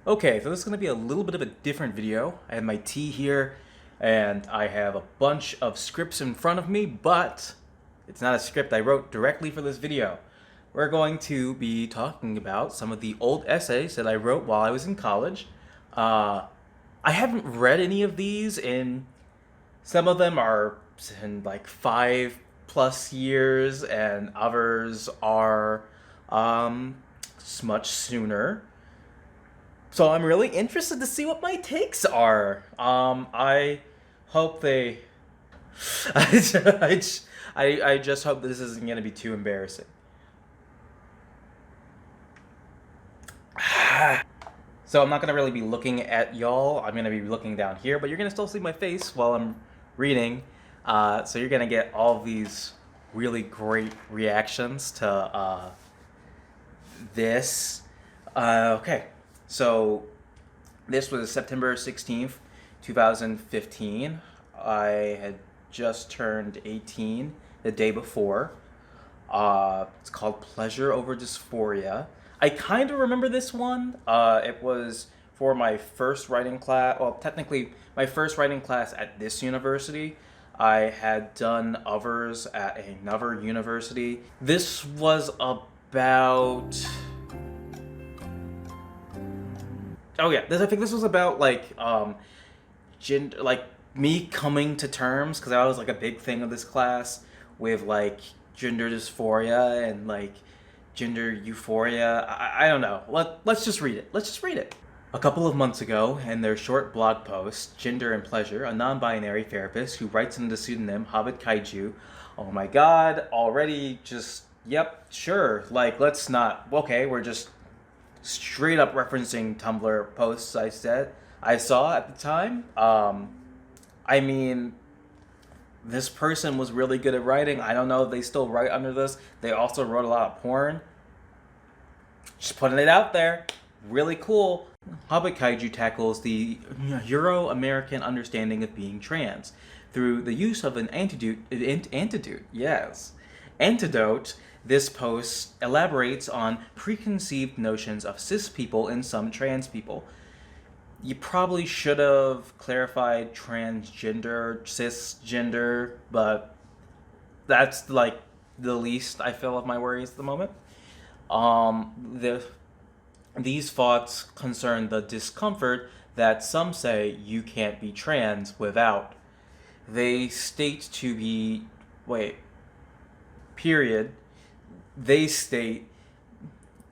Okay, so this is going to be a little bit of a different video. I have my tea here, and I have a bunch of scripts in front of me, but it's not a script I wrote directly for this video. We're going to be talking about some of the old essays that I wrote while I was in college. I haven't read any of these, and some of them are in like 5+ years, and others are um, much sooner. So I'm really interested to see what my takes are. I hope they. I just hope this isn't going to be too embarrassing. So I'm not going to really be looking at y'all. I'm going to be looking down here, but you're going to still see my face while I'm reading. So you're going to get all of these really great reactions to this. Okay, so this was September 16th, 2015. I had just turned 18 the day before. It's called Pleasure Over Dysphoria. I kind of remember this one. It was for my first writing class. Well, technically, my first writing class at this university. I had done others at another university. This was about. Oh yeah, I think this was about gender, like me coming to terms, because that was like a big thing of this class, with like gender dysphoria and like gender euphoria. I don't know. Let's just read it. Let's just read it. A couple of months ago, in their short blog post, Gender and Pleasure, a non-binary therapist who writes under the pseudonym Hobbit Kaiju. Oh my god, already just, yep, sure. Like, let's not, okay, we're just straight up referencing Tumblr posts I saw at the time. I mean, this person was really good at writing. I don't know if they still write under this. They also wrote a lot of porn. Just putting it out there. Really cool. Hobbit Kaiju tackles the Euro-American understanding of being trans through the use of an antidote. This post elaborates on preconceived notions of cis people and some trans people. You probably should have clarified transgender, cisgender, but that's like the least I feel of my worries at the moment. These thoughts concern the discomfort that some say you can't be trans without. They state to be. Wait. Period. They state,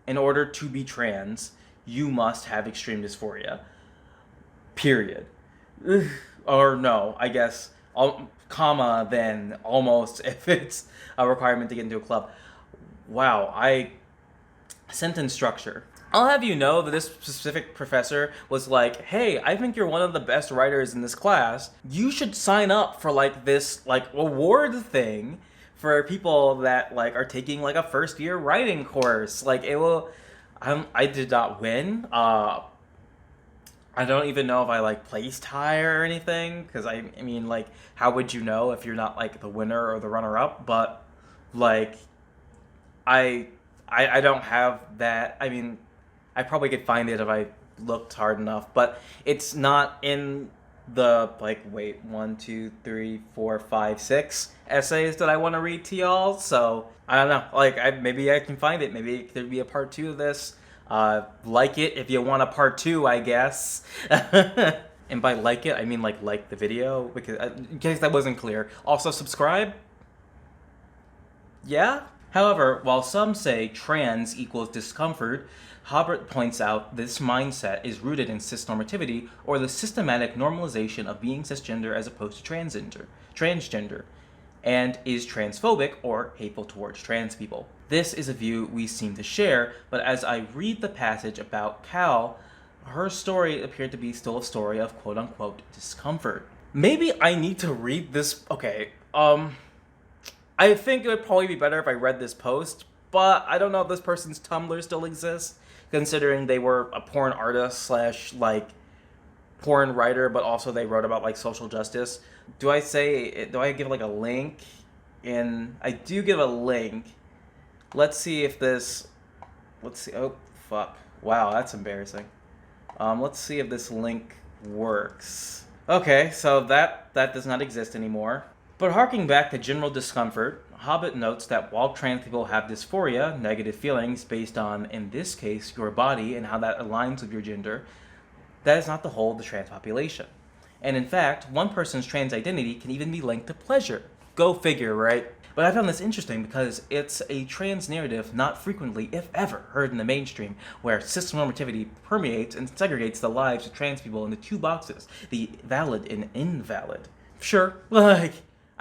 in order to be trans, you must have extreme dysphoria. Period. Or no, I guess, comma, then almost, if it's a requirement to get into a club. Wow, sentence structure. I'll have you know that this specific professor was like, hey, I think you're one of the best writers in this class. You should sign up for like this like award thing for people that like are taking like a first year writing course. Like it will. I did not win. I don't even know if I like placed high or anything, because I mean, like, how would you know if you're not like the winner or the runner up? But like, I I don't have that. I mean, I probably could find it if I looked hard enough, but it's not in the like wait 1, 2, 3, 4, 5, 6 essays that I want to read to y'all. So I don't know. Like maybe I can find it. Maybe there'd be a part 2 of this. Like it if you want a part 2, I guess. And by like it, I mean like the video, because in case that wasn't clear. Also subscribe. Yeah? However, while some say trans equals discomfort, Hobbit points out this mindset is rooted in cisnormativity, or the systematic normalization of being cisgender as opposed to transgender, and is transphobic or hateful towards trans people. This is a view we seem to share, but as I read the passage about Cal, her story appeared to be still a story of quote-unquote discomfort. Maybe I need to read this. Okay, I think it would probably be better if I read this post, but I don't know if this person's Tumblr still exists, considering they were a porn artist slash like porn writer, but also they wrote about like social justice. Do I give like a link? I do give a link. Let's see. Oh, fuck. Wow, that's embarrassing. Let's see if this link works. Okay, so that does not exist anymore. But harking back to general discomfort, Hobbit notes that while trans people have dysphoria, negative feelings based on, in this case, your body and how that aligns with your gender, that is not the whole of the trans population. And in fact, one person's trans identity can even be linked to pleasure. Go figure, right? But I found this interesting because it's a trans narrative not frequently, if ever, heard in the mainstream, where cisnormativity permeates and segregates the lives of trans people into two boxes, the valid and invalid. Sure,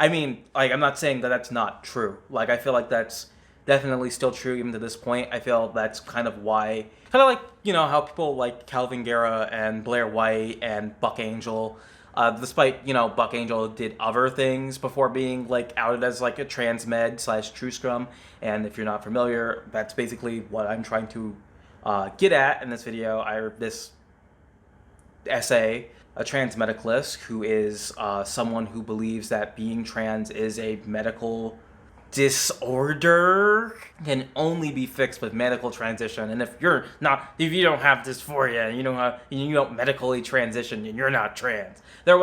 I'm not saying that that's not true. I feel like that's definitely still true even to this point. I feel that's kind of why, how people like Calvin Guerra and Blair White and Buck Angel, despite, Buck Angel did other things before being, outed as, a trans med / true scrum. And if you're not familiar, that's basically what I'm trying to get at in this video. This essay, a trans medicalist who is someone who believes that being trans is a medical disorder, can only be fixed with medical transition. And if you don't have dysphoria and you don't medically transition, and you're not trans. They're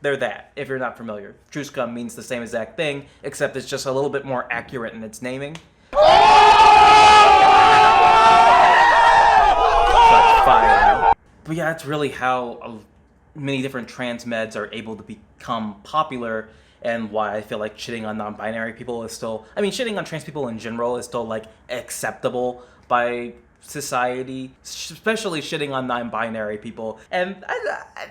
that. If you're not familiar, true scum means the same exact thing, except it's just a little bit more accurate in its naming. Fire. But yeah, that's really how many different trans meds are able to become popular, and why I feel like shitting on non-binary people is still, shitting on trans people in general is still, acceptable by society, especially shitting on non-binary people. And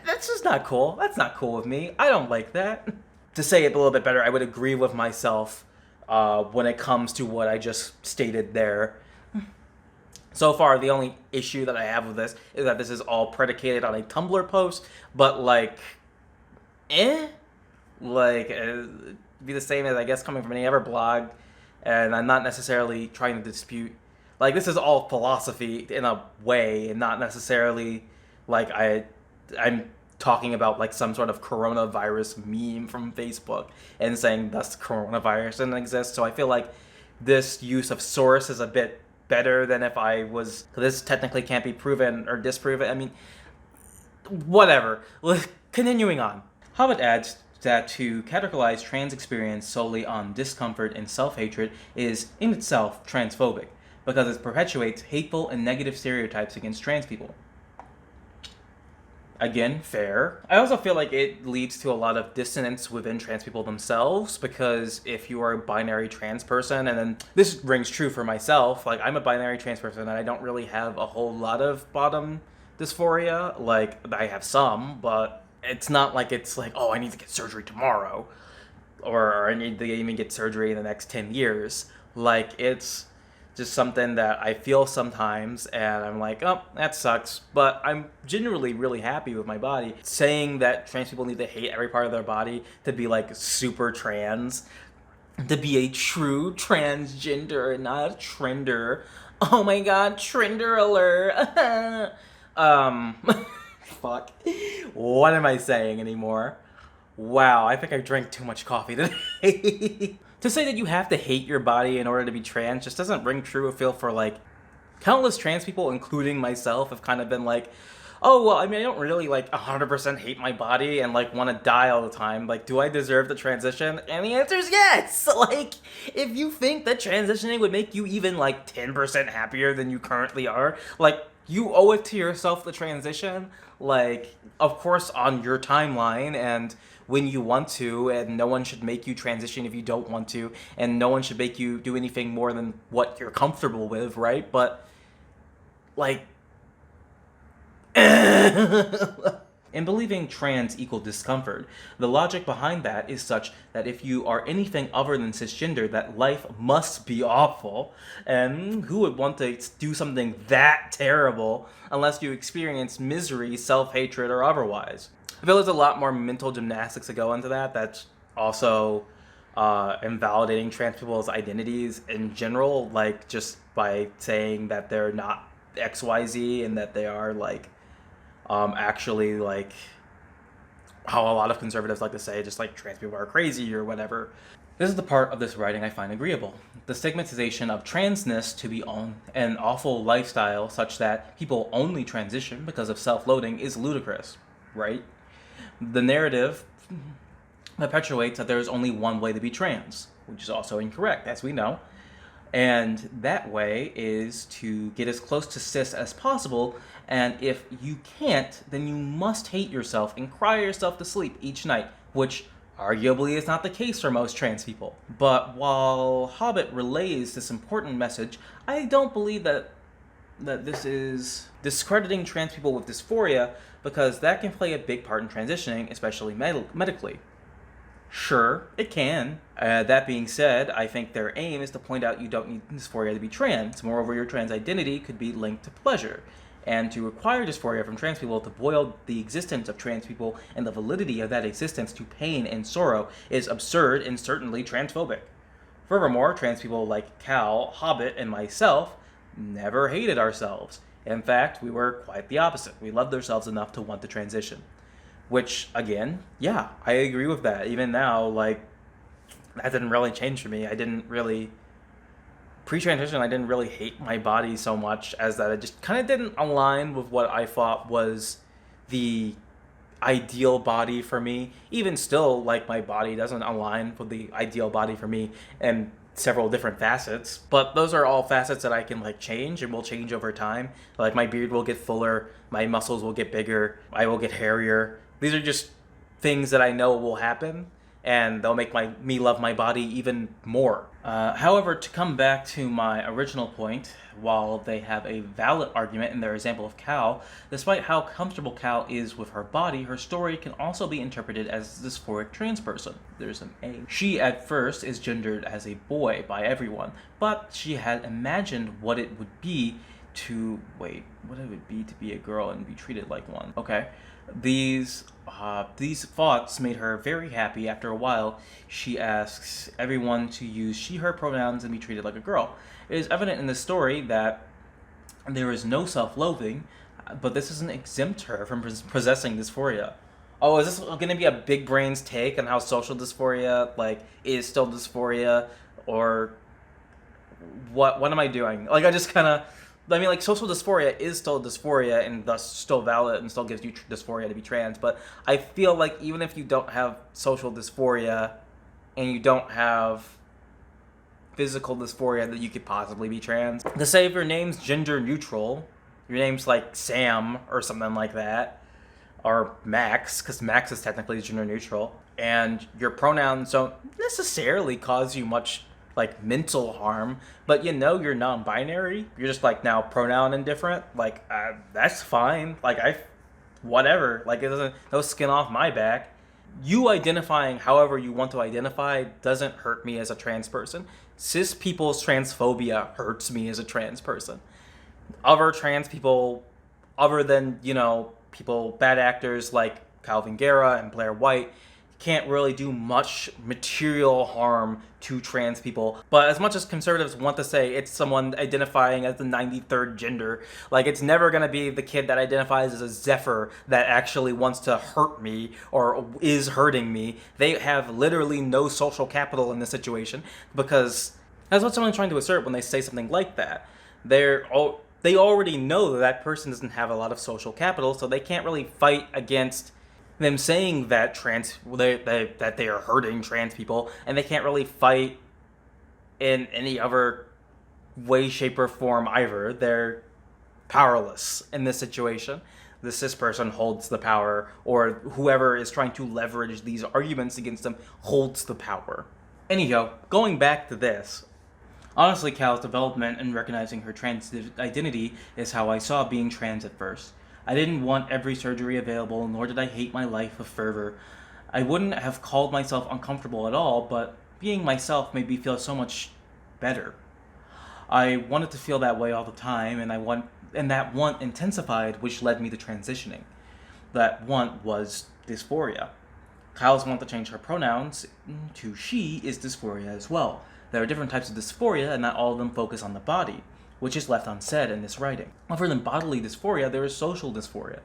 that's just not cool. That's not cool with me. I don't like that. To say it a little bit better, I would agree with myself when it comes to what I just stated there. So far, the only issue that I have with this is that this is all predicated on a Tumblr post, but be the same as, I guess, coming from any other blog, and I'm not necessarily trying to dispute. This is all philosophy in a way, and not necessarily I'm talking about some sort of coronavirus meme from Facebook and saying thus coronavirus doesn't exist. So I feel like this use of source is a bit better than if I was. This technically can't be proven or disproven. Whatever. Continuing on. Hobbit adds that to categorize trans experience solely on discomfort and self-hatred is in itself transphobic, because it perpetuates hateful and negative stereotypes against trans people. Again, fair. I also feel like it leads to a lot of dissonance within trans people themselves, because if you are a binary trans person, and then this rings true for myself, I'm a binary trans person and I don't really have a whole lot of bottom dysphoria. I have some, but it's not oh, I need to get surgery tomorrow, or I need to even get surgery in the next 10 years. It's just something that I feel sometimes, and I'm oh, that sucks, but I'm generally really happy with my body. Saying that trans people need to hate every part of their body to be super trans, to be a true transgender and not a trender. Oh my god, trender alert. Fuck. What am I saying anymore? Wow, I think I drank too much coffee today. To say that you have to hate your body in order to be trans just doesn't ring true. I feel for countless trans people, including myself, have kind of been oh, well, I don't really 100% hate my body and want to die all the time. Do I deserve the transition? And the answer is yes. If you think that transitioning would make you even 10% happier than you currently are, you owe it to yourself, the transition. Of course, on your timeline and when you want to, and no one should make you transition if you don't want to, and no one should make you do anything more than what you're comfortable with, right? But in believing trans equal discomfort, the logic behind that is such that if you are anything other than cisgender, that life must be awful, and who would want to do something that terrible unless you experience misery, self-hatred, or otherwise? I feel there's a lot more mental gymnastics that go into that. That's also invalidating trans people's identities in general, just by saying that they're not XYZ and that they are actually how a lot of conservatives like to say, just trans people are crazy or whatever. This is the part of this writing I find agreeable. The stigmatization of transness to be an awful lifestyle such that people only transition because of self-loathing is ludicrous, right? The narrative perpetuates that there is only one way to be trans, which is also incorrect, as we know. And that way is to get as close to cis as possible, and if you can't, then you must hate yourself and cry yourself to sleep each night, which arguably is not the case for most trans people. But while Hobbit relays this important message, I don't believe that this is discrediting trans people with dysphoria, because that can play a big part in transitioning, especially medically. Sure, it can. That being said, I think their aim is to point out you don't need dysphoria to be trans. Moreover, your trans identity could be linked to pleasure. And to require dysphoria from trans people to boil the existence of trans people and the validity of that existence to pain and sorrow is absurd and certainly transphobic. Furthermore, trans people like Cal, Hobbit, and myself never hated ourselves. In fact, we were quite the opposite. We loved ourselves enough to want to transition. Which, again, yeah, I agree with that. Even now, like, that didn't really change for me. I didn't really... Pre-transition, I didn't really hate my body so much as that it just kind of didn't align with what I thought was the ideal body for me. Even still, like, my body doesn't align with the ideal body for me in several different facets. But those are all facets that I can, like, change and will change over time. Like, my beard will get fuller, my muscles will get bigger, I will get hairier. These are just things that I know will happen, and they'll make me love my body even more. However, to come back to my original point, while they have a valid argument in their example of Cal, despite how comfortable Cal is with her body, her story can also be interpreted as a dysphoric trans person. There's an A. She, at first, is gendered as a boy by everyone, but she had imagined what it would be to... Wait, what it would be to be a girl and be treated like one. Okay. These thoughts made her very happy. After a while, she asks everyone to use she/her pronouns and be treated like a girl. It is evident in the story that there is no self-loathing, but this doesn't exempt her from possessing dysphoria. Oh, is this going to be a big brain's take on how social dysphoria, like, is still dysphoria, or what am I doing? Like, I just kind of... I mean, like, social dysphoria is still dysphoria and thus still valid and still gives you dysphoria to be trans, but I feel like even if you don't have social dysphoria and you don't have physical dysphoria, that you could possibly be trans. To say if your name's gender neutral, your name's like Sam or something like that, or Max, because Max is technically gender neutral, and your pronouns don't necessarily cause you much, like, mental harm, but you know you're non-binary, you're just, like, now pronoun indifferent, like, that's fine. Like, whatever. Like, it doesn't... No skin off my back. You identifying however you want to identify doesn't hurt me as a trans person. Cis people's transphobia hurts me as a trans person. Other trans people, other than, you know, bad actors like Calvin Guerra and Blair White, can't really do much material harm to trans people. But as much as conservatives want to say it's someone identifying as the 93rd gender, like, it's never going to be the kid that identifies as a Zephyr that actually wants to hurt me or is hurting me. They have literally no social capital in this situation, because that's what someone's trying to assert when they say something like that. They already know that person doesn't have a lot of social capital, so they can't really fight against them saying that that they are hurting trans people, and they can't really fight in any other way, shape, or form either. They're powerless in this situation. The cis person holds the power, or whoever is trying to leverage these arguments against them holds the power. Anyhow, going back to this, honestly, Cal's development in recognizing her trans identity is how I saw being trans at first. I didn't want every surgery available, nor did I hate my life with fervor. I wouldn't have called myself uncomfortable at all, but being myself made me feel so much better. I wanted to feel that way all the time, and that want intensified, which led me to transitioning. That want was dysphoria. Kyle's want to change her pronouns to she is dysphoria as well. There are different types of dysphoria, and not all of them focus on the body, which is left unsaid in this writing. Other than bodily dysphoria, there is social dysphoria.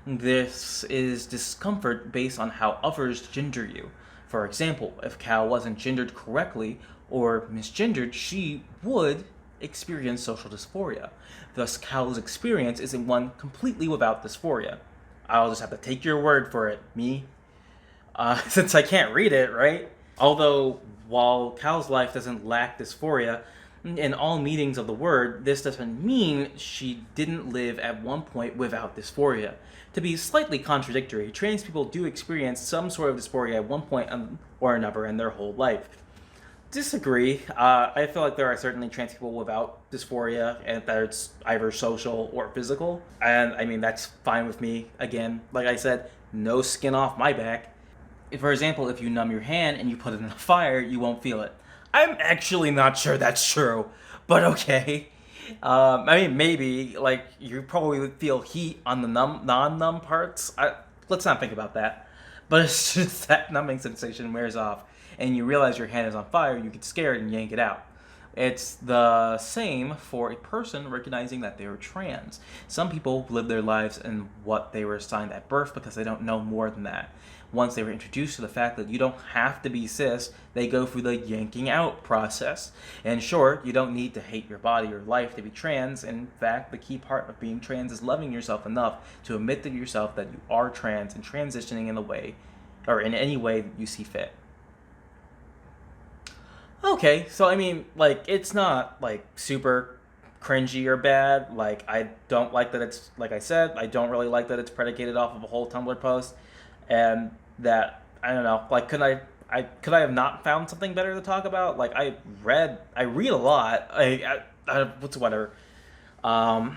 This is discomfort based on how others gender you. For example, if Cal wasn't gendered correctly or misgendered, she would experience social dysphoria. Thus, Cal's experience isn't one completely without dysphoria. I'll just have to take your word for it, me. Since I can't read it, right? Although, while Cal's life doesn't lack dysphoria, in all meanings of the word, this doesn't mean she didn't live at one point without dysphoria. To be slightly contradictory, trans people do experience some sort of dysphoria at one point or another in their whole life. Disagree. I feel like there are certainly trans people without dysphoria, and that it's either social or physical. And I mean, that's fine with me. Again, like I said, no skin off my back. For example, if you numb your hand and you put it in a fire, you won't feel it. I'm actually not sure that's true, but okay. I mean, maybe, like, you probably would feel heat on the non-numb parts. Let's not think about that. But as soon as that numbing sensation wears off and you realize your hand is on fire, you get scared and yank it out. It's the same for a person recognizing that they are trans. Some people live their lives in what they were assigned at birth because they don't know more than that. Once they were introduced to the fact that you don't have to be cis, they go through the yanking out process. In short, you don't need to hate your body or life to be trans. In fact, the key part of being trans is loving yourself enough to admit to yourself that you are trans and transitioning in a way, or in any way that you see fit. Okay, so I mean, like, it's not, like, super cringy or bad. Like, I don't like that it's, like I said, I don't really like that it's predicated off of a whole Tumblr post. And that, I don't know, like, could I have not found something better to talk about? Like, I read a lot. What's whatever. I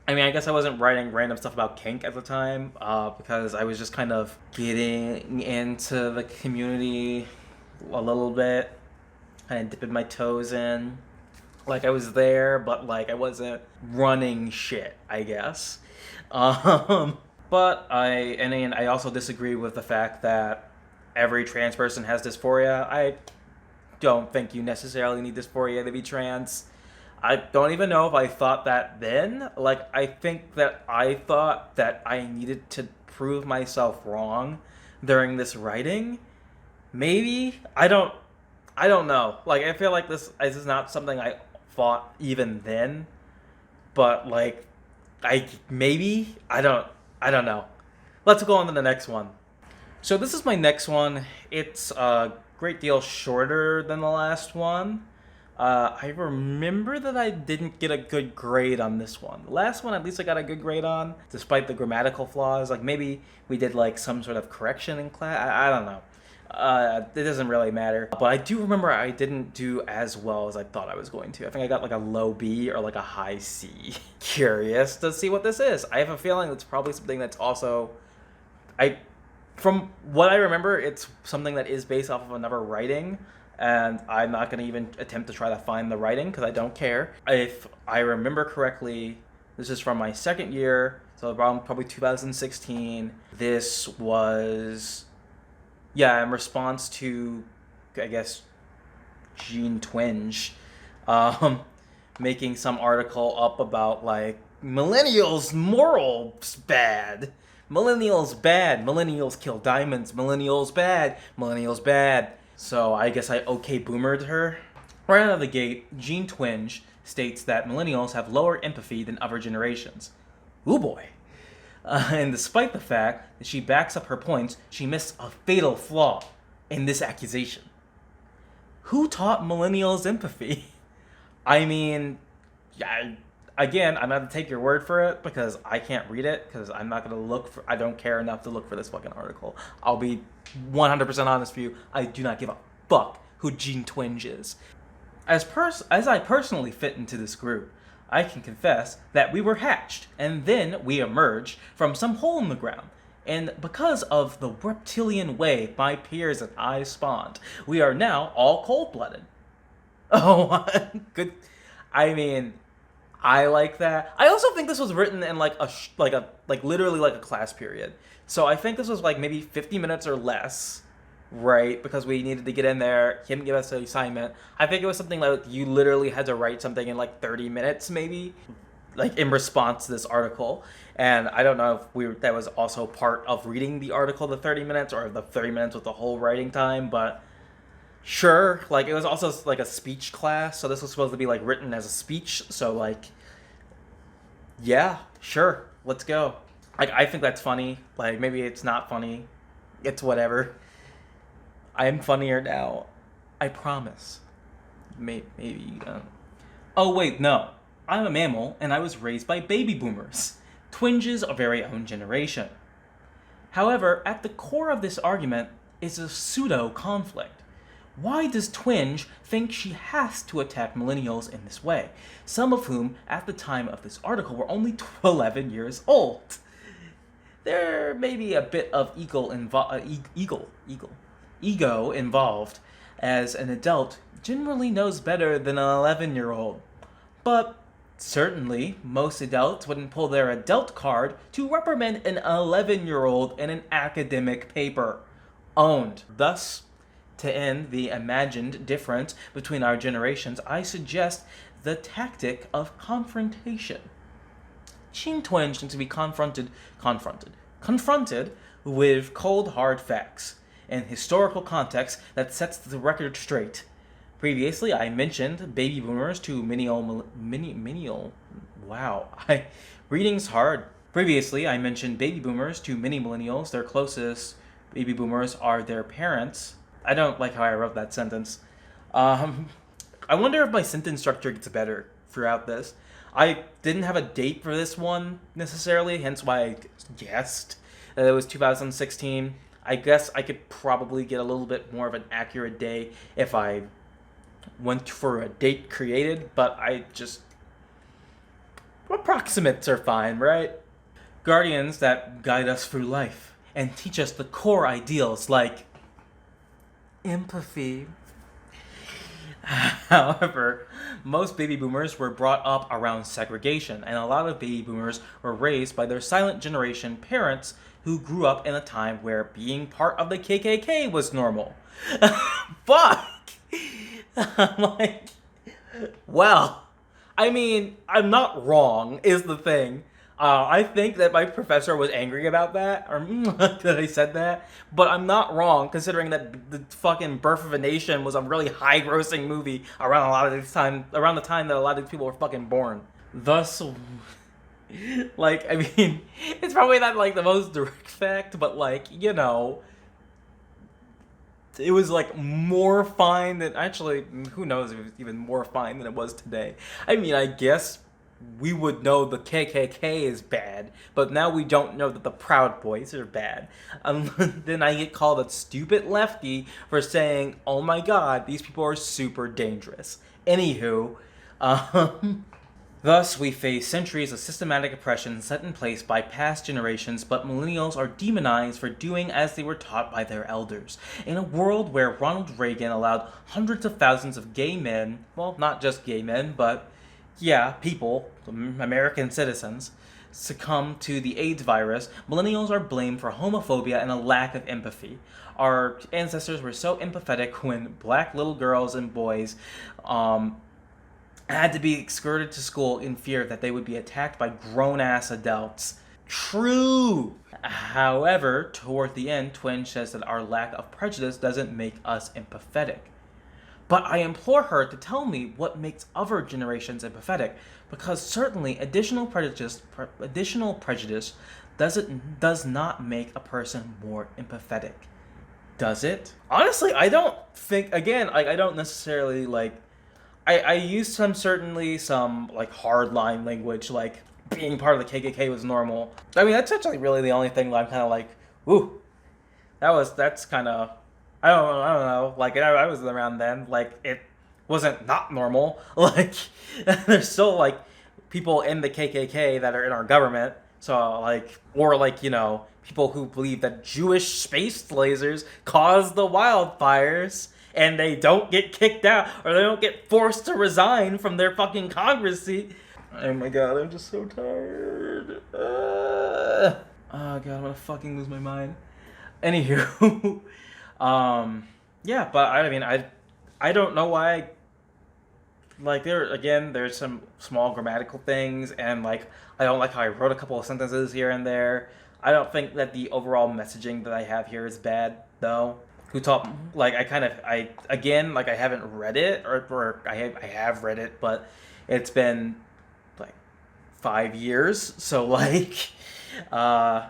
mean, I guess I wasn't writing random stuff about kink at the time, because I was just kind of getting into the community a little bit, kind of dipping my toes in. Like, I was there, but, like, I wasn't running shit, I guess. But I also disagree with the fact that every trans person has dysphoria. I don't think you necessarily need dysphoria to be trans. I don't even know if I thought that then. Like, I think that I thought that I needed to prove myself wrong during this writing. Maybe? I don't know. Like, I feel like this is not something I thought even then. But, like, I don't know. Let's go on to the next one. So this is my next one. It's a great deal shorter than the last one. I remember that I didn't get a good grade on this one. The last one, at least I got a good grade on, despite the grammatical flaws. Like, maybe we did, like, some sort of correction in class. I don't know. It doesn't really matter. But I do remember I didn't do as well as I thought I was going to. I think I got, like, a low B or, like, a high C. Curious to see what this is. I have a feeling it's probably something that's also... From what I remember, it's something that is based off of another writing, and I'm not going to even attempt to try to find the writing because I don't care. If I remember correctly, this is from my second year, so around probably 2016. This was, in response to, I guess, Gene Twinge, making some article up about, like, millennials' morals bad. Millennials bad. Millennials kill diamonds. Millennials bad. Millennials bad. So I guess I boomered her. Right out of the gate, Gene Twinge states that millennials have lower empathy than other generations. Ooh boy. And despite the fact that she backs up her points, she missed a fatal flaw in this accusation. Who taught millennials empathy? I mean, again, I'm going to take your word for it because I can't read it because I'm not going to I don't care enough to look for this fucking article. I'll be 100% honest with you. I do not give a fuck who Gene Twinge is. As I personally fit into this group, I can confess that we were hatched and then we emerged from some hole in the ground. And because of the reptilian way my peers and I spawned, we are now all cold-blooded. Oh, good. I mean, I like that. I also think this was written in literally a class period. So I think this was like maybe 50 minutes or less, right? Because we needed to get in there, him give us an assignment. I think it was something like you literally had to write something in like 30 minutes maybe. like in response to this article. And I don't know if that was also part of reading the article, the 30 minutes, or the 30 minutes with the whole writing time, but sure. Like, it was also like a speech class, so this was supposed to be like written as a speech, so like, yeah, sure, let's go. Like, I think that's funny. Like, maybe it's not funny. It's whatever. I'm funnier now. I promise. Maybe. Oh, wait, no. I'm a mammal, and I was raised by baby boomers, twinges of very own generation. However, at the core of this argument is a pseudo conflict. Why does Twinge think she has to attack millennials in this way, some of whom, at the time of this article, were only 11 years old? There may be a bit of ego involved, as an adult generally knows better than an 11-year-old. But certainly, most adults wouldn't pull their adult card to reprimand an 11-year-old in an academic paper. Owned. Thus, to end the imagined difference between our generations, I suggest the tactic of confrontation. Teen Twinge needs to be confronted with cold hard facts and historical context that sets the record straight. Previously, I mentioned baby boomers to reading's hard. Previously, I mentioned baby boomers to mini millennials. Their closest baby boomers are their parents. I don't like how I wrote that sentence. I wonder if my sentence structure gets better throughout this. I didn't have a date for this one necessarily, hence why I guessed that it was 2016. I guess I could probably get a little bit more of an accurate day if I went for a date created, but approximates are fine, right? Guardians that guide us through life and teach us the core ideals like empathy. However, most baby boomers were brought up around segregation, and a lot of baby boomers were raised by their silent generation parents who grew up in a time where being part of the KKK was normal. Fuck! I'm like, well, I mean, I'm not wrong, is the thing. I think that my professor was angry about that, or that I said that, but I'm not wrong, considering that the fucking Birth of a Nation was a really high-grossing movie around the time that a lot of these people were fucking born. Thus, like, I mean, it's probably not, like, the most direct fact, but, like, you know, it was, like, more fine than, actually, who knows if it was even more fine than it was today. I mean, I guess we would know the KKK is bad, but now we don't know that the Proud Boys are bad. Then I get called a stupid lefty for saying, oh my god, these people are super dangerous. Anywho, thus we face centuries of systematic oppression set in place by past generations, but millennials are demonized for doing as they were taught by their elders. In a world where Ronald Reagan allowed hundreds of thousands of gay men, well, not just gay men, but yeah, people, American citizens, succumb to the AIDS virus, millennials are blamed for homophobia and a lack of empathy. Our ancestors were so empathetic when black little girls and boys had to be escorted to school in fear that they would be attacked by grown-ass adults. True! However, toward the end, Twinge says that our lack of prejudice doesn't make us empathetic. But I implore her to tell me what makes other generations empathetic, because certainly additional prejudice does not make a person more empathetic. Does it? Honestly, I don't think, again, I don't necessarily, like, I use some like hardline language, like being part of the KKK was normal. I mean, that's actually really the only thing that I'm kind of like, ooh, that's kind of, I don't know. Like, I was around then. Like, it wasn't not normal. Like, there's still, like, people in the KKK that are in our government. So, like, or, like, you know, people who believe that Jewish space lasers cause the wildfires and they don't get kicked out or they don't get forced to resign from their fucking Congress seat. Oh my god, I'm just so tired. Oh god, I'm gonna fucking lose my mind. Anywho, yeah, but I mean, I don't know why like there's some small grammatical things, and like I don't like how I wrote a couple of sentences here and there. I don't think that the overall messaging that I have here is bad though. Who taught like I again like I haven't read it, or I have read it, but it's been like 5 years, so like uh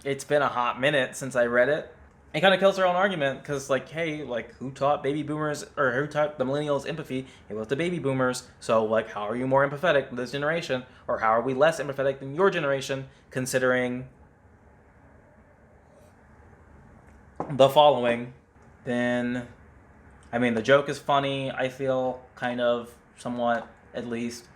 it's been a hot minute since I read it. It kind of kills their own argument because, like, hey, like, who taught baby boomers or who taught the millennials empathy? It was the baby boomers. So, like, how are you more empathetic than this generation, or how are we less empathetic than your generation? Considering the following, then, I mean, the joke is funny. I feel kind of somewhat, at least.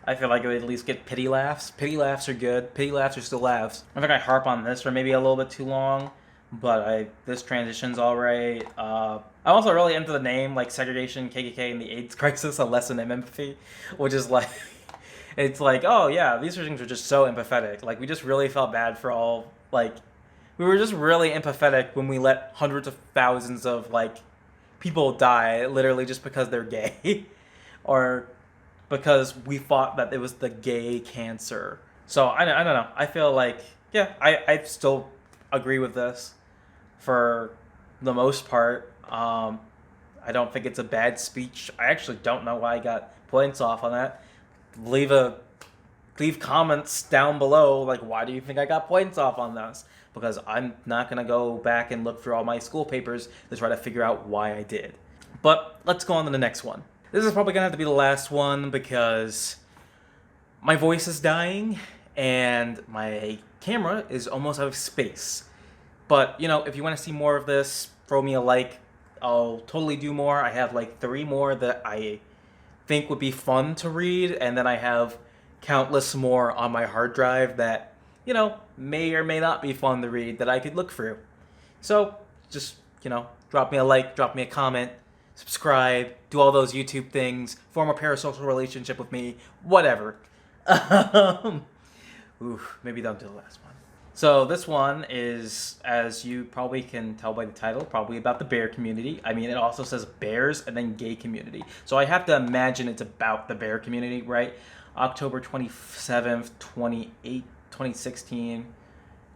I feel like it would at least get pity laughs. Pity laughs are good. Pity laughs are still laughs. I think I harp on this for maybe a little bit too long, but this transition's alright. I'm also really into the name, like Segregation, KKK, and the AIDS crisis, a lesson in empathy, which is like, it's like, oh yeah, these things are just so empathetic. Like, we just really felt bad for all, like, we were just really empathetic when we let hundreds of thousands of, like, people die literally just because they're gay. Or because we thought that it was the gay cancer. So, I don't know. I feel like, yeah, I still agree with this for the most part. I don't think it's a bad speech. I actually don't know why I got points off on that. Leave comments down below, like, why do you think I got points off on this? Because I'm not going to go back and look through all my school papers to try to figure out why I did. But let's go on to the next one. This is probably going to have to be the last one because my voice is dying and my camera is almost out of space. But, you know, if you want to see more of this, throw me a like. I'll totally do more. I have like 3 more that I think would be fun to read, and then I have countless more on my hard drive that, you know, may or may not be fun to read that I could look through. So, just, you know, drop me a like, drop me a comment, subscribe, do all those YouTube things, form a parasocial relationship with me, whatever. Maybe don't do the last one. So this one is, as you probably can tell by the title, probably about the bear community. I mean, it also says bears and then gay community. So I have to imagine it's about the bear community, right? October 27th, 2016,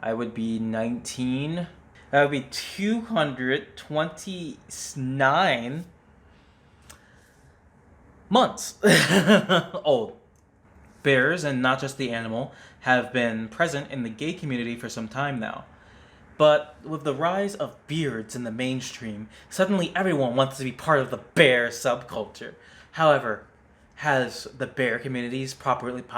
I would be 19. That would be 229 months old. Bears, and not just the animal, have been present in the gay community for some time now. But with the rise of beards in the mainstream, suddenly everyone wants to be part of the bear subculture. However, has the bear community's popularity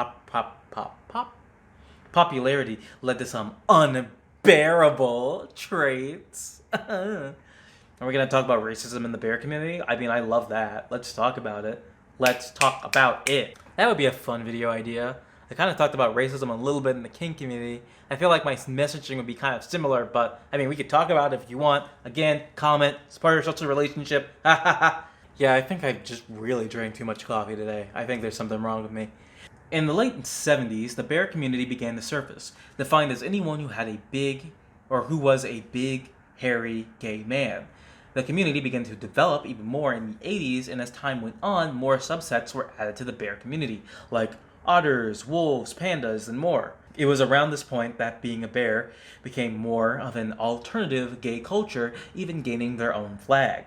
led to some unbearable traits? Are we going to talk about racism in the bear community? I mean, I love that. Let's talk about it. Let's talk about it. That would be a fun video idea. I kind of talked about racism a little bit in the kink community. I feel like my messaging would be kind of similar, but I mean, we could talk about it if you want. Again, comment, support your social relationship. Yeah, I think I just really drank too much coffee today. I think there's something wrong with me. In the late 70s, the bear community began to surface, defined as anyone who had who was a big, hairy, gay man. The community began to develop even more in the 80s, and as time went on, more subsets were added to the bear community, like otters, wolves, pandas, and more. It was around this point that being a bear became more of an alternative gay culture, even gaining their own flag.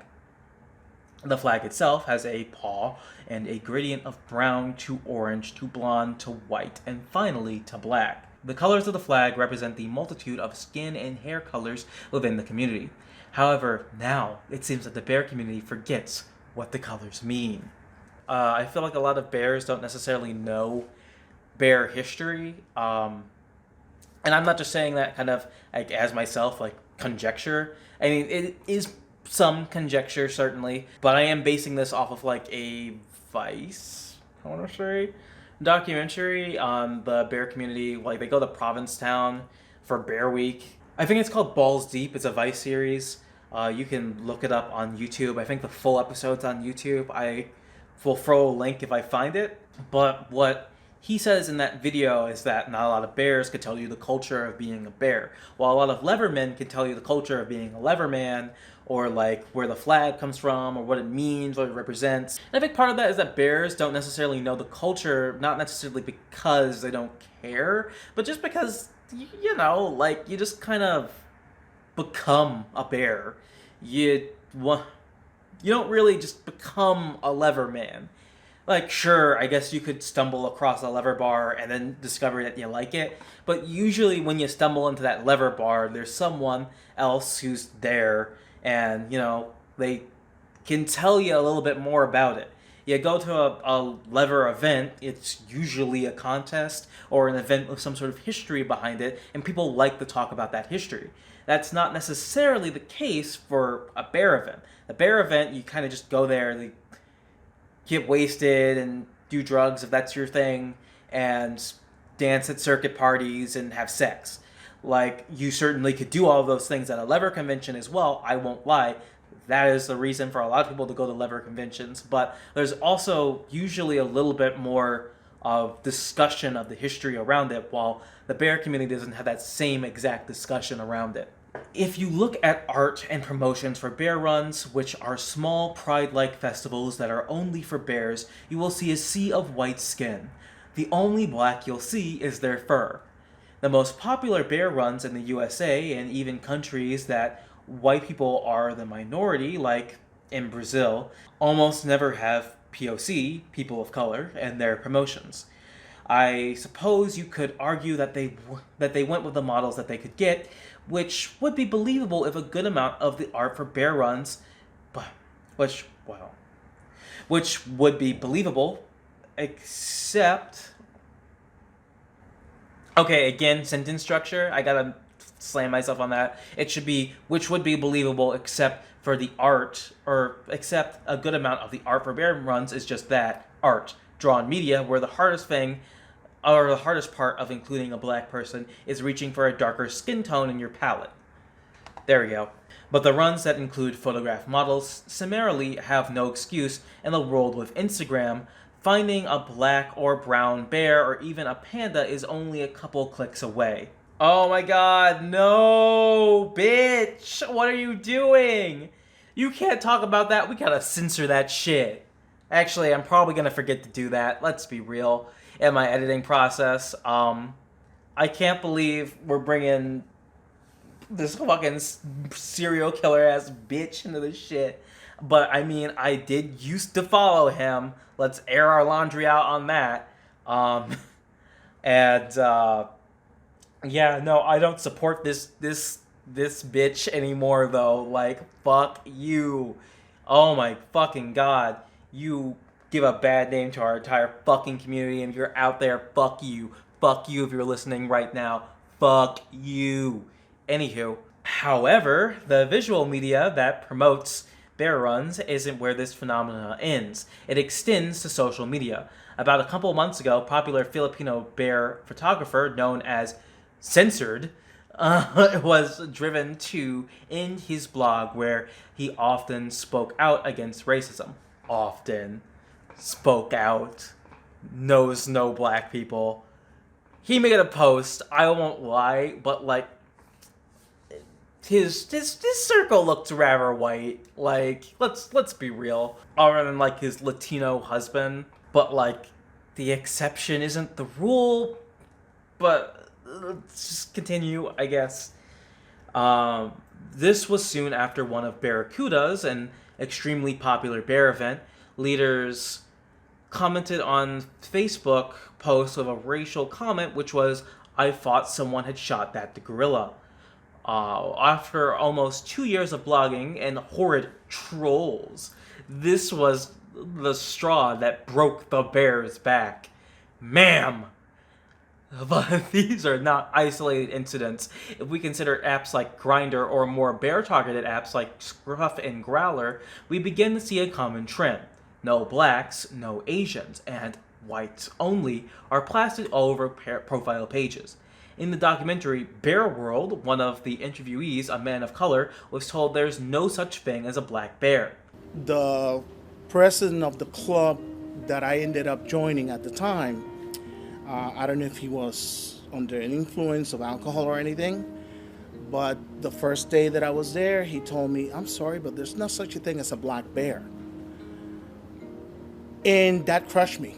The flag itself has a paw and a gradient of brown to orange to blonde to white, and finally to black. The colors of the flag represent the multitude of skin and hair colors within the community. However, now it seems that the bear community forgets what the colors mean. I feel like a lot of bears don't necessarily know bear history. And I'm not just saying that kind of like as myself, like conjecture. I mean, it is some conjecture, certainly, but I am basing this off of like a Vice, I want to say, documentary on the bear community. Like, they go to Provincetown for Bear Week. I think it's called Balls Deep. It's a Vice series. You can look it up on YouTube. I think the full episode's on YouTube. I will throw a link if I find it. But what he says in that video is that not a lot of bears could tell you the culture of being a bear, while a lot of levermen can tell you the culture of being a leverman, or like where the flag comes from, or what it means, what it represents. And I think part of that is that bears don't necessarily know the culture, not necessarily because they don't care, but just because, you know, like, you just kind of become a bear. You, you don't really just become a leverman. Like, sure, I guess you could stumble across a lever bar and then discover that you like it, but usually when you stumble into that lever bar, there's someone else who's there, and, you know, they can tell you a little bit more about it. You go to a lever event, it's usually a contest or an event with some sort of history behind it, and people like to talk about that history. That's not necessarily the case for a bear event. A bear event, you kind of just go there, they get wasted and do drugs if that's your thing, and dance at circuit parties and have sex. Like, you certainly could do all of those things at a lever convention as well, I won't lie. That is the reason for a lot of people to go to lever conventions, but there's also usually a little bit more of discussion of the history around it, while the bear community doesn't have that same exact discussion around it. If you look at art and promotions for bear runs, which are small pride-like festivals that are only for bears, you will see a sea of white skin. The only black you'll see is their fur. The most popular bear runs in the USA, and even countries that white people are the minority, like in Brazil, almost never have POC, people of color, in their promotions. I suppose you could argue that they went with the models that they could get, which would be believable if a good amount of the art for bear runs, which would be believable, except, okay, again, sentence structure, I gotta slam myself on that. It should be, which would be believable except for the art, or except a good amount of the art for bear runs is just that, art, drawn media, where the hardest thing, or the hardest part of including a black person is reaching for a darker skin tone in your palette. There we go. But the runs that include photograph models summarily have no excuse in the world with Instagram. Finding a black or brown bear or even a panda is only a couple clicks away. Oh my god, no, bitch! What are you doing? You can't talk about that, we gotta censor that shit. Actually, I'm probably gonna forget to do that, let's be real, in my editing process. I can't believe we're bringing this fucking serial killer ass bitch into this shit. But I mean, I did used to follow him. Let's air our laundry out on that. Yeah, no, I don't support this bitch anymore though. Like, fuck you. Oh my fucking god. You give a bad name to our entire fucking community, and if you're out there, fuck you. Fuck you if you're listening right now. Fuck you. Anywho, however, the visual media that promotes bear runs isn't where this phenomena ends. It extends to social media. About a couple months ago, popular Filipino bear photographer known as Censored was driven to end his blog, where he often spoke out against racism. Often spoke out. Knows no black people. He made a post, I won't lie, but like, his circle looked rather white. Like, let's be real. Other than like his Latino husband, but like, the exception isn't the rule. But let's just continue, I guess. This was soon after one of Barracuda's, an extremely popular bear event. Leaders commented on Facebook posts with a racial comment, which was, I thought someone had shot that gorilla. After almost 2 years of blogging and horrid trolls, this was the straw that broke the bear's back. Ma'am! But these are not isolated incidents. If we consider apps like Grindr or more bear-targeted apps like Scruff and Growler, we begin to see a common trend. No blacks, no Asians, and whites only are plastered all over profile pages. In the documentary Bear World, one of the interviewees, a man of color, was told there's no such thing as a black bear. The president of the club that I ended up joining at the time I don't know if he was under an influence of alcohol or anything, but the first day that I was there, he told me, "I'm sorry, but there's no such a thing as a black bear." And that crushed me.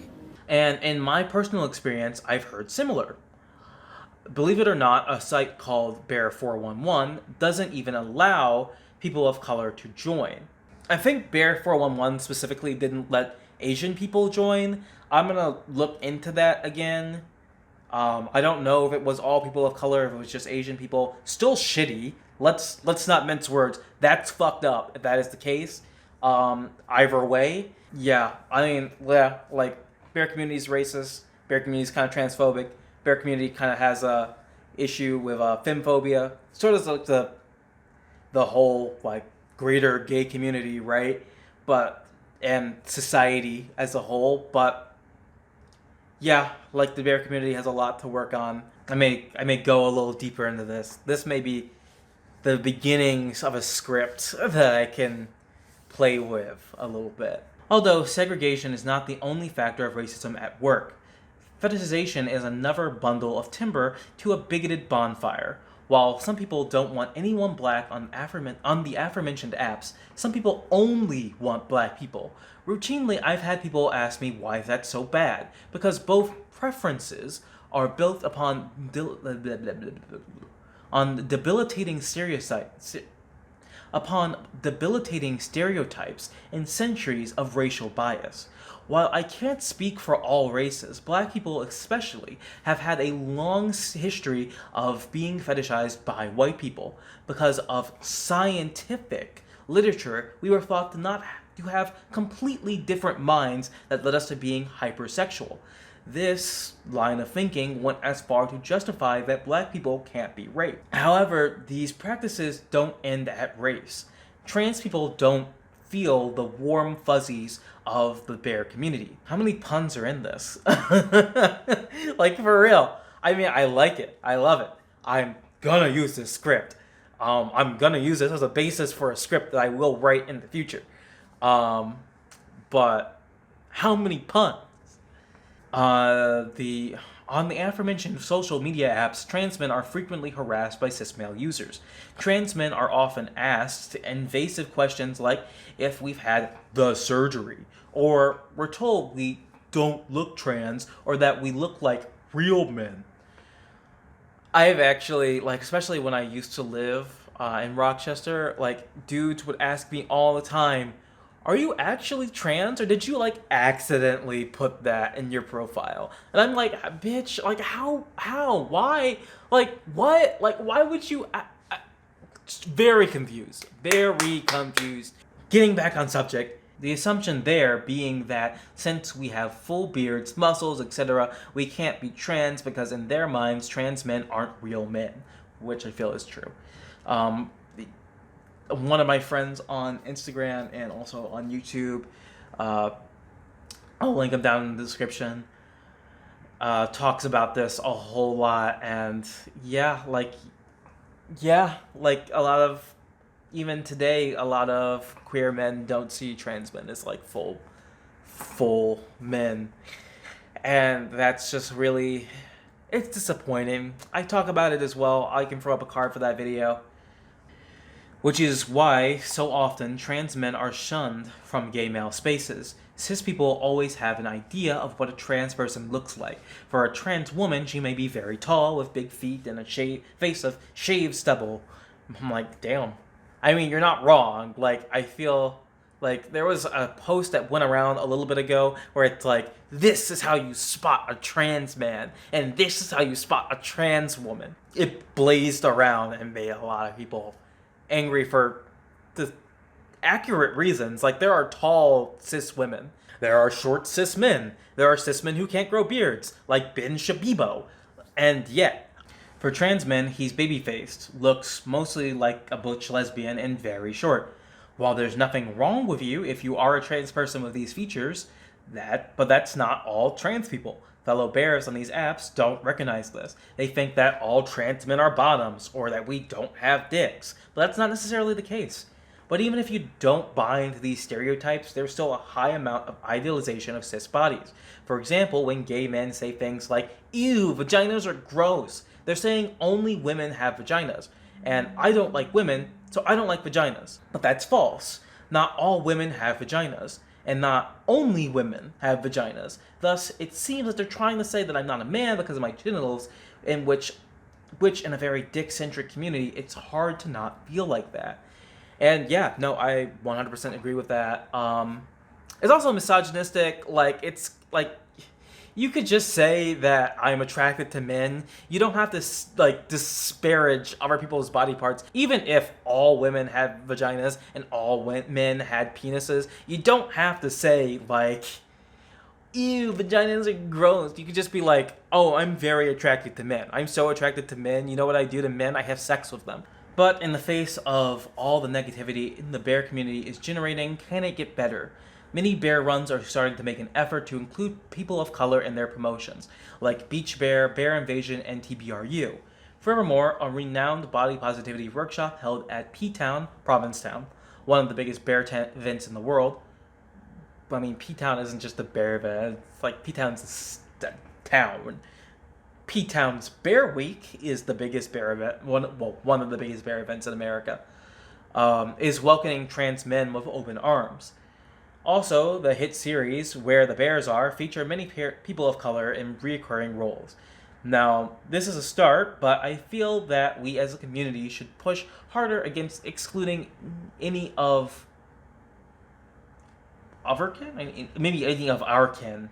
And in my personal experience, I've heard similar. Believe it or not, a site called Bear 411 doesn't even allow people of color to join. I think Bear 411 specifically didn't let Asian people join. I'm gonna look into that again. I don't know if it was all people of color, if it was just Asian people. Still shitty. Let's not mince words. That's fucked up if that is the case. Either way, yeah. I mean, yeah, like bear community is racist. Bear community is kind of transphobic. Bear community kind of has a issue with femphobia. Sort of like the whole like greater gay community, right? But and society as a whole, but yeah, like the bear community has a lot to work on. I may go a little deeper into this. This may be the beginnings of a script that I can play with a little bit. Although segregation is not the only factor of racism at work, fetishization is another bundle of timber to a bigoted bonfire. While some people don't want anyone black on the aforementioned apps, some people only want black people. Routinely, I've had people ask me why that's so bad, because both preferences are built on debilitating stereotypes and centuries of racial bias. While I can't speak for all races, black people especially have had a long history of being fetishized by white people. Because of scientific literature, we were thought to have completely different minds that led us to being hypersexual. This line of thinking went as far to justify that black people can't be raped. However, these practices don't end at race. Trans people don't feel the warm fuzzies of the bear community. How many puns are in this? Like, for real. I mean, I like it. I love it. I'm gonna use this script. I'm gonna use this as a basis for a script that I will write in the future. But how many puns? On the aforementioned social media apps, trans men are frequently harassed by cis male users. Trans men are often asked invasive questions like if we've had the surgery, or we're told we don't look trans, or that we look like real men. I've actually, like, especially when I used to live in Rochester, like, dudes would ask me all the time, are you actually trans, or did you like accidentally put that in your profile? And I'm like, bitch, like why, like what, like why would you? Very confused, very confused. Getting back on subject, the assumption there being that since we have full beards, muscles, etc., we can't be trans because in their minds, trans men aren't real men, which I feel is true. One of my friends on Instagram and also on YouTube, I'll link him down in the description, talks about this a whole lot. And like a lot of, even today, a lot of queer men don't see trans men as like full men. And that's just really, it's disappointing. I talk about it as well. I can throw up a card for that video. Which is why, so often, trans men are shunned from gay male spaces. Cis people always have an idea of what a trans person looks like. For a trans woman, she may be very tall, with big feet and a face of shaved stubble. I'm like, damn. I mean, you're not wrong. Like, I feel like there was a post that went around a little bit ago where it's like, this is how you spot a trans man, and this is how you spot a trans woman. It blazed around and made a lot of people angry for the accurate reasons. Like, there are tall cis women, there are short cis men, there are cis men who can't grow beards, like Ben Shabibo, and yet, for trans men, he's baby-faced, looks mostly like a butch lesbian, and very short. While there's nothing wrong with you if you are a trans person with these features, but that's not all trans people. Fellow bears on these apps don't recognize this. They think that all trans men are bottoms, or that we don't have dicks. But that's not necessarily the case. But even if you don't buy into these stereotypes, there's still a high amount of idealization of cis bodies. For example, when gay men say things like, ew, vaginas are gross, they're saying only women have vaginas. And I don't like women, so I don't like vaginas. But that's false. Not all women have vaginas, and not only women have vaginas. Thus, it seems that they're trying to say that I'm not a man because of my genitals, in which in a very dick-centric community, it's hard to not feel like that. And yeah, no, I 100% agree with that. It's also misogynistic. Like, it's like, you could just say that I'm attracted to men. You don't have to like disparage other people's body parts. Even if all women had vaginas and all men had penises, you don't have to say like, ew, vaginas are gross. You could just be like, oh, I'm very attracted to men. I'm so attracted to men. You know what I do to men? I have sex with them. But in the face of all the negativity in the bear community is generating, can it get better? Many bear runs are starting to make an effort to include people of color in their promotions, like Beach Bear, Bear Invasion, and TBRU. Furthermore, a renowned body positivity workshop held at P-Town, Provincetown, one of the biggest bear events in the world. I mean, P-Town isn't just a bear event, it's like P-Town's a town. P-Town's Bear Week is the biggest bear event, one of the biggest bear events in America, is welcoming trans men with open arms. Also, the hit series Where the Bears Are feature many people of color in recurring roles. Now, this is a start, but I feel that we as a community should push harder against excluding any of our kin? I mean, maybe anything of our kin.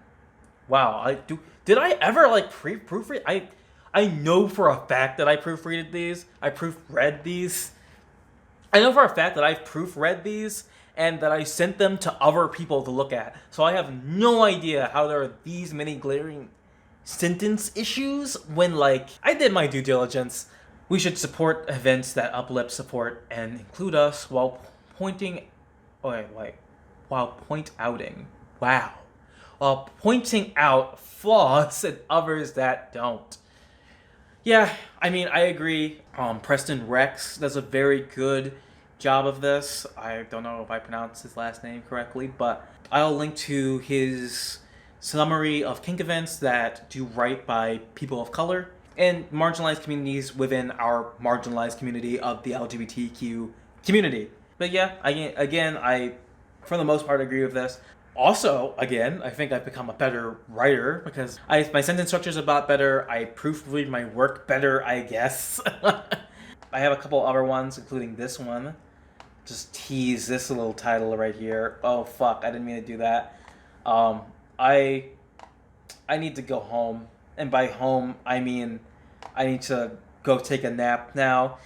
Wow, did I ever like proofread? I know for a fact that I proofread these. I proofread these. I know for a fact that I've proofread these and that I sent them to other people to look at. So I have no idea how there are these many glaring sentence issues when, like, I did my due diligence. We should support events that uplift, support, and include us while pointing out flaws in others that don't. Yeah, I mean, I agree. Preston Rex does a very good job of this. I don't know if I pronounced his last name correctly, but I'll link to his summary of kink events that do right by people of color and marginalized communities within our marginalized community of the LGBTQ community. But yeah, I for the most part agree with this. Also, again, I think I've become a better writer because my sentence structure is a lot better. I proofread my work better, I guess. I have a couple other ones, including this one. Just tease this little title right here. Oh fuck, I didn't mean to do that. I need to go home, and by home I mean I need to go take a nap now.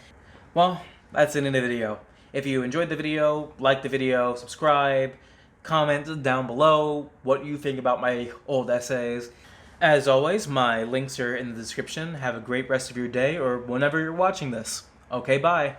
Well, that's the end of the video. If you enjoyed the video, like the video, subscribe, comment down below what you think about my old essays. As always, my links are in the description. Have a great rest of your day or whenever you're watching this. Okay, bye.